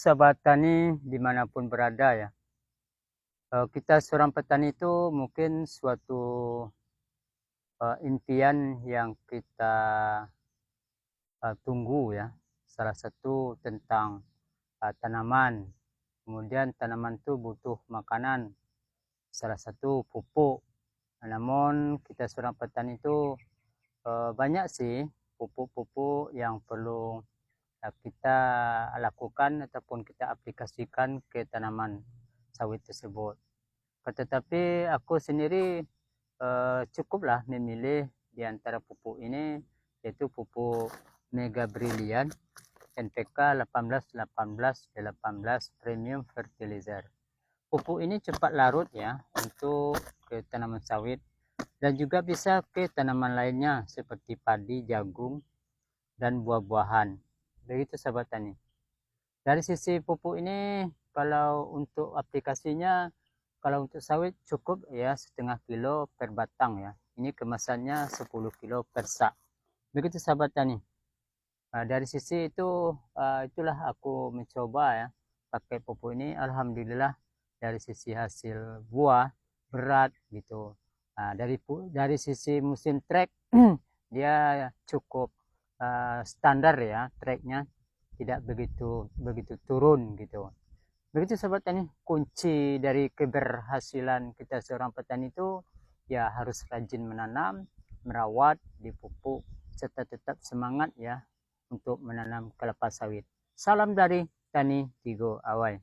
sahabat tani dimanapun berada ya. Kita seorang petani itu mungkin suatu impian yang kita tunggu ya. Salah satu tentang tanaman. Kemudian tanaman itu butuh makanan. Salah satu pupuk. Namun kita seorang petani itu banyak sih pupuk-pupuk yang perlu kita lakukan ataupun kita aplikasikan ke tanaman sawit tersebut. Tetapi aku sendiri cukuplah memilih di antara pupuk ini, yaitu pupuk Mega Brilliant NPK 18-18-18 Premium Fertilizer. Pupuk ini cepat larut ya untuk ke tanaman sawit dan juga bisa ke tanaman lainnya seperti padi, jagung, dan buah-buahan. Begitu sahabat tani. Dari sisi pupuk ini, kalau untuk aplikasinya, kalau untuk sawit cukup ya setengah kilo per batang ya. Ini kemasannya 10 kilo per sak. Begitu sahabat tani. Dari sisi itu, itulah aku mencoba ya pakai pupuk ini. Alhamdulillah dari sisi hasil buah berat gitu. Dari sisi musim trek dia cukup standar ya, treknya tidak begitu turun gitu. Begitu sahabat tani, kunci dari keberhasilan kita seorang petani itu ya harus rajin menanam, merawat, dipupuk, serta tetap semangat ya untuk menanam kelapa sawit. Salam dari Tani Tigo Awai.